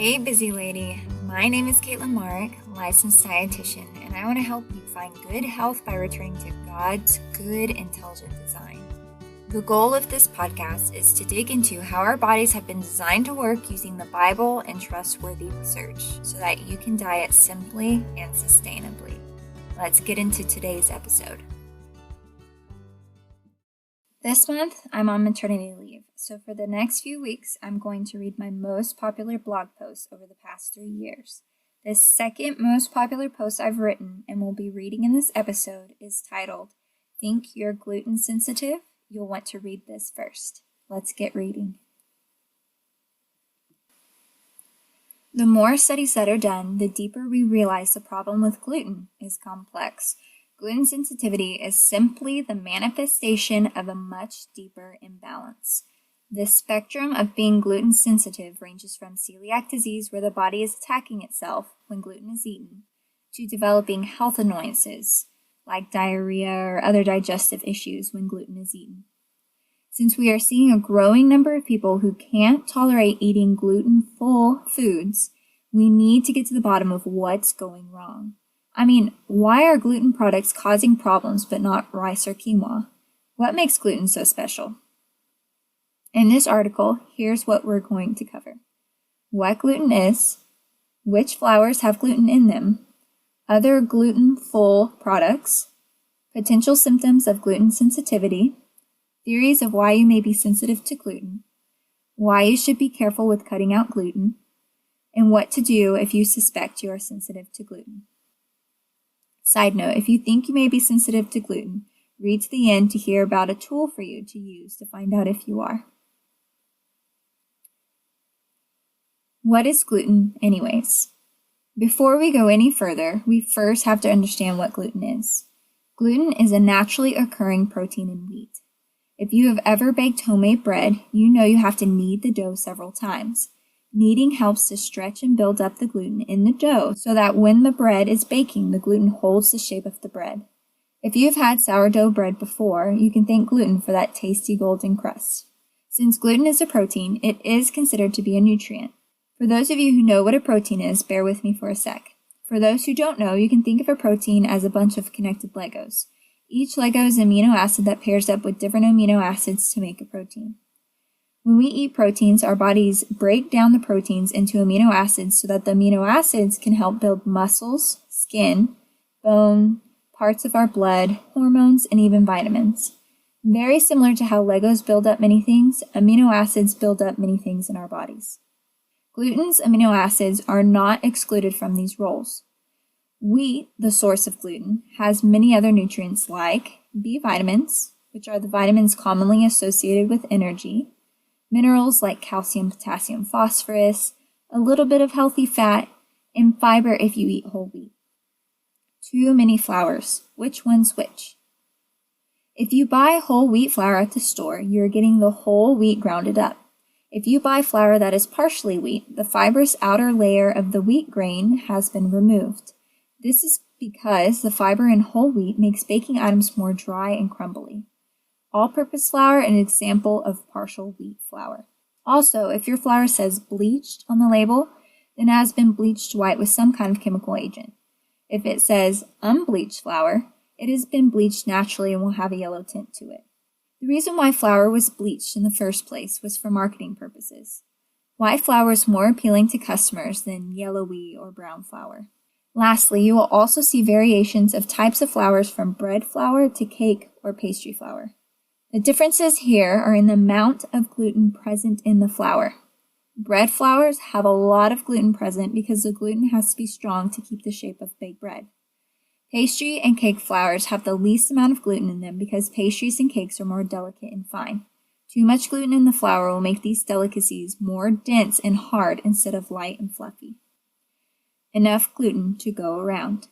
Hey, busy lady. My name is Caitlin Marek, licensed dietitian, and I want to help you find good health by returning to God's good, intelligent design. The goal of this podcast is to dig into how our bodies have been designed to work using the Bible and trustworthy research so that you can diet simply and sustainably. Let's get into today's episode. This month, I'm on maternity leave, so for the next few weeks, I'm going to read my most popular blog posts over the past 3 years. The second most popular post I've written and will be reading in this episode is titled, Think You're Gluten Sensitive? You'll want to read this first. Let's get reading. The more studies that are done, the deeper we realize the problem with gluten is complex. Gluten sensitivity is simply the manifestation of a much deeper imbalance. The spectrum of being gluten sensitive ranges from celiac disease, where the body is attacking itself when gluten is eaten, to developing health annoyances like diarrhea or other digestive issues when gluten is eaten. Since we are seeing a growing number of people who can't tolerate eating gluten-full foods, we need to get to the bottom of what's going wrong. Why are gluten products causing problems but not rice or quinoa? What makes gluten so special? In this article, here's what we're going to cover. What gluten is, which flours have gluten in them, other gluten-full products, potential symptoms of gluten sensitivity, theories of why you may be sensitive to gluten, why you should be careful with cutting out gluten, and what to do if you suspect you are sensitive to gluten. Side note, if you think you may be sensitive to gluten, read to the end to hear about a tool for you to use to find out if you are. What is gluten, anyways? Before we go any further, we first have to understand what gluten is. Gluten is a naturally occurring protein in wheat. If you have ever baked homemade bread, you know you have to knead the dough several times. Kneading helps to stretch and build up the gluten in the dough so that when the bread is baking, the gluten holds the shape of the bread. If you've had sourdough bread before, you can thank gluten for that tasty golden crust. Since gluten is a protein, it is considered to be a nutrient. For those of you who know what a protein is, bear with me for a sec. For those who don't know, you can think of a protein as a bunch of connected Legos. Each Lego is an amino acid that pairs up with different amino acids to make a protein. When we eat proteins, our bodies break down the proteins into amino acids so that the amino acids can help build muscles, skin, bone, parts of our blood, hormones, and even vitamins. Very similar to how Legos build up many things, amino acids build up many things in our bodies. Gluten's amino acids are not excluded from these roles. Wheat, the source of gluten, has many other nutrients like B vitamins, which are the vitamins commonly associated with energy, minerals like calcium, potassium, phosphorus, a little bit of healthy fat, and fiber if you eat whole wheat. Too many flours. Which one's which? If you buy whole wheat flour at the store, you're getting the whole wheat grounded up. If you buy flour that is partially wheat, the fibrous outer layer of the wheat grain has been removed. This is because the fiber in whole wheat makes baking items more dry and crumbly. All-purpose flour, an example of partial wheat flour. Also, if your flour says bleached on the label, then it has been bleached white with some kind of chemical agent. If it says unbleached flour, it has been bleached naturally and will have a yellow tint to it. The reason why flour was bleached in the first place was for marketing purposes. White flour is more appealing to customers than yellowy or brown flour. Lastly, you will also see variations of types of flours from bread flour to cake or pastry flour. The differences here are in the amount of gluten present in the flour. Bread flours have a lot of gluten present because the gluten has to be strong to keep the shape of baked bread. Pastry and cake flours have the least amount of gluten in them because pastries and cakes are more delicate and fine. Too much gluten in the flour will make these delicacies more dense and hard instead of light and fluffy. Enough gluten to go around.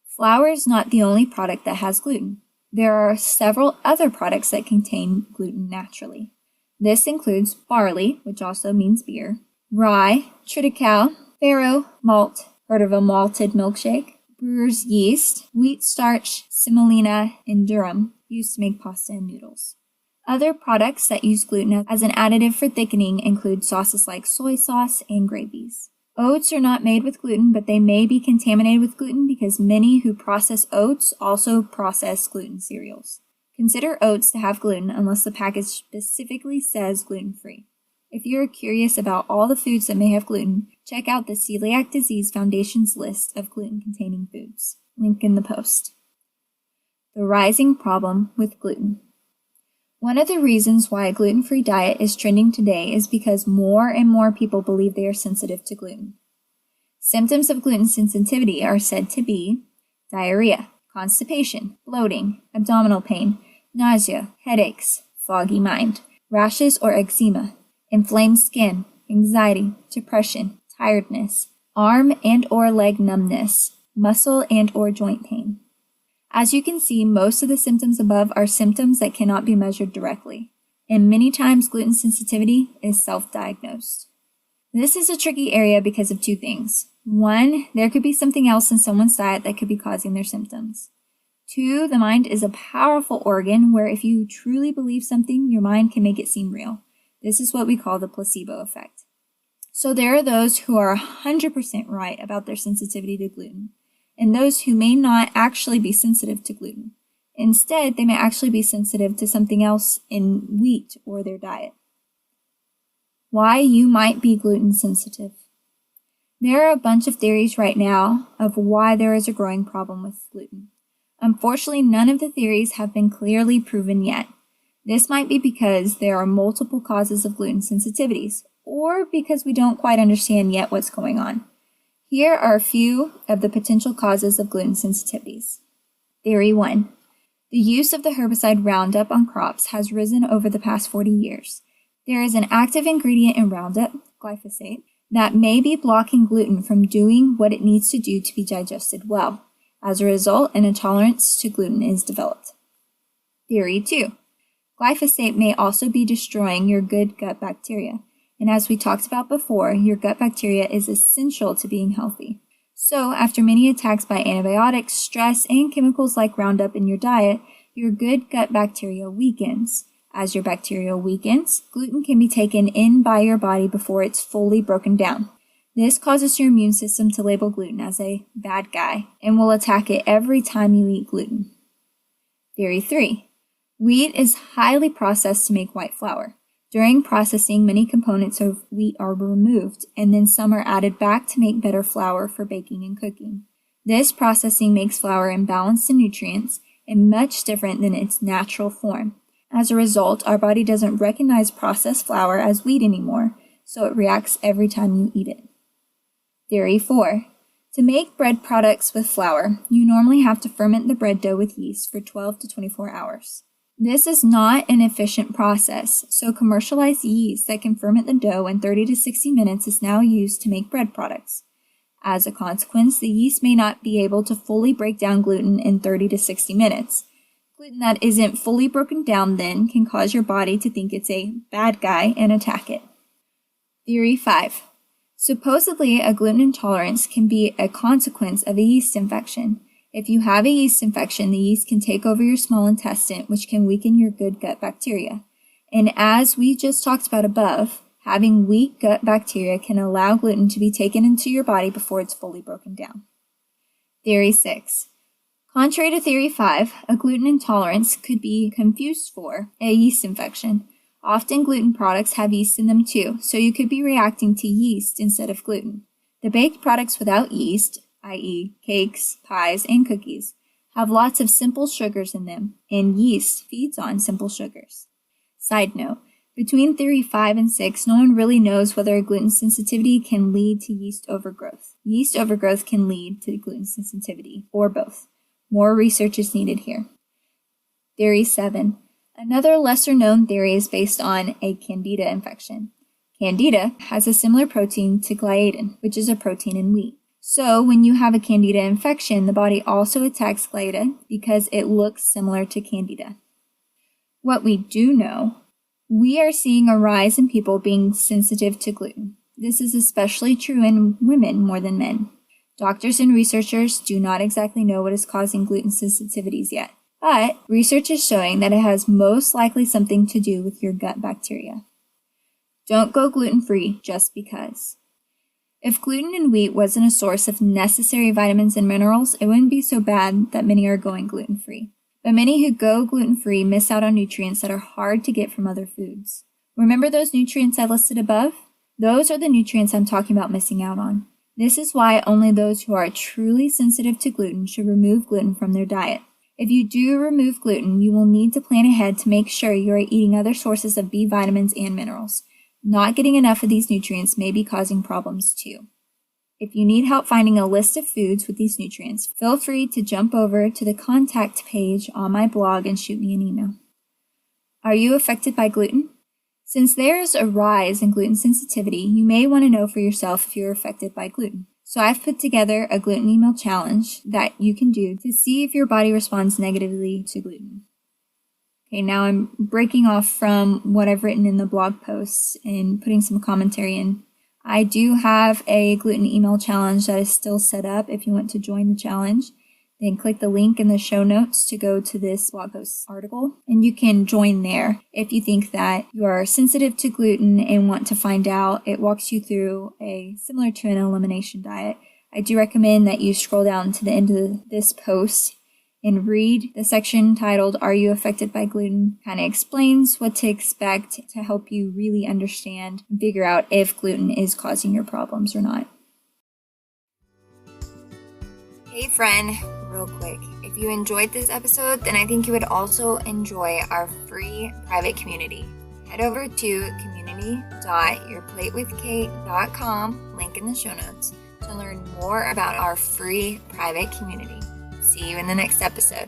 Flour is not the only product that has gluten. There are several other products that contain gluten naturally. This includes barley, which also means beer, rye, triticale, farro, malt, heard of a malted milkshake, brewer's yeast, wheat starch, semolina, and durum, used to make pasta and noodles. Other products that use gluten as an additive for thickening include sauces like soy sauce and gravies. Oats are not made with gluten, but they may be contaminated with gluten because many who process oats also process gluten cereals. Consider oats to have gluten unless the package specifically says gluten-free. If you're curious about all the foods that may have gluten, check out the Celiac Disease Foundation's list of gluten-containing foods. Link in the post. The rising problem with gluten. One of the reasons why a gluten-free diet is trending today is because more and more people believe they are sensitive to gluten. Symptoms of gluten sensitivity are said to be diarrhea, constipation, bloating, abdominal pain, nausea, headaches, foggy mind, rashes or eczema, inflamed skin, anxiety, depression, tiredness, arm and or leg numbness, muscle and or joint pain. As you can see, most of the symptoms above are symptoms that cannot be measured directly, and many times gluten sensitivity is self-diagnosed. This is a tricky area because of two things. One, there could be something else in someone's diet that could be causing their symptoms. Two, the mind is a powerful organ where if you truly believe something, your mind can make it seem real. This is what we call the placebo effect. So there are those who are 100% right about their sensitivity to gluten, and those who may not actually be sensitive to gluten. Instead, they may actually be sensitive to something else in wheat or their diet. Why you might be gluten sensitive. There are a bunch of theories right now of why there is a growing problem with gluten. Unfortunately, none of the theories have been clearly proven yet. This might be because there are multiple causes of gluten sensitivities, or because we don't quite understand yet what's going on. Here are a few of the potential causes of gluten sensitivities. Theory 1. The use of the herbicide Roundup on crops has risen over the past 40 years. There is an active ingredient in Roundup, glyphosate, that may be blocking gluten from doing what it needs to do to be digested well. As a result, an intolerance to gluten is developed. Theory 2. Glyphosate may also be destroying your good gut bacteria. And as we talked about before, your gut bacteria is essential to being healthy. So, after many attacks by antibiotics, stress, and chemicals like Roundup in your diet, your good gut bacteria weakens. As your bacteria weakens, gluten can be taken in by your body before it's fully broken down. This causes your immune system to label gluten as a bad guy and will attack it every time you eat gluten. Theory 3. Wheat is highly processed to make white flour. During processing, many components of wheat are removed, and then some are added back to make better flour for baking and cooking. This processing makes flour imbalanced in nutrients and much different than its natural form. As a result, our body doesn't recognize processed flour as wheat anymore, so it reacts every time you eat it. Theory 4. To make bread products with flour, you normally have to ferment the bread dough with yeast for 12 to 24 hours. This is not an efficient process, so commercialized yeast that can ferment the dough in 30 to 60 minutes is now used to make bread products. As a consequence, the yeast may not be able to fully break down gluten in 30 to 60 minutes. Gluten that isn't fully broken down then can cause your body to think it's a bad guy and attack it. Theory 5. Supposedly, a gluten intolerance can be a consequence of a yeast infection. If you have a yeast infection, the yeast can take over your small intestine, which can weaken your good gut bacteria. And as we just talked about above, having weak gut bacteria can allow gluten to be taken into your body before it's fully broken down. Theory 6. Contrary to Theory 5, a gluten intolerance could be confused for a yeast infection. Often gluten products have yeast in them too, so you could be reacting to yeast instead of gluten. The baked products without yeast, i.e. cakes, pies, and cookies, have lots of simple sugars in them, and yeast feeds on simple sugars. Side note, between Theory 5 and 6, no one really knows whether a gluten sensitivity can lead to yeast overgrowth. Yeast overgrowth can lead to gluten sensitivity, or both. More research is needed here. Theory 7. Another lesser-known theory is based on a candida infection. Candida has a similar protein to gliadin, which is a protein in wheat. So when you have a candida infection, the body also attacks gliadin because it looks similar to candida. What we do know, we are seeing a rise in people being sensitive to gluten. This is especially true in women more than men. Doctors and researchers do not exactly know what is causing gluten sensitivities yet. but research is showing that it has most likely something to do with your gut bacteria. Don't go gluten-free just because. If gluten in wheat wasn't a source of necessary vitamins and minerals, it wouldn't be so bad that many are going gluten-free. But many who go gluten-free miss out on nutrients that are hard to get from other foods. Remember those nutrients I listed above? Those are the nutrients I'm talking about missing out on. This is why only those who are truly sensitive to gluten should remove gluten from their diet. If you do remove gluten, you will need to plan ahead to make sure you are eating other sources of B vitamins and minerals. Not getting enough of these nutrients may be causing problems too. If you need help finding a list of foods with these nutrients, feel free to jump over to the contact page on my blog and shoot me an email. Are you affected by gluten? Since there's a rise in gluten sensitivity, you may want to know for yourself if you're affected by gluten. So I've put together a gluten email challenge that you can do to see if your body responds negatively to gluten. Okay, now I'm breaking off from what I've written in the blog posts and putting some commentary in. I do have a gluten email challenge that is still set up. If you want to join the challenge, then click the link in the show notes to go to this blog post article, and you can join there. If you think that you are sensitive to gluten and want to find out, it walks you through a similar to an elimination diet. I do recommend that you scroll down to the end of this post and read the section titled, Are You Affected by Gluten? Kind of explains what to expect to help you really understand and figure out if gluten is causing your problems or not. Hey friend, real quick, if you enjoyed this episode, then I think you would also enjoy our free private community. Head over to community.yourplatewithkate.com, link in the show notes, to learn more about our free private community. See you in the next episode.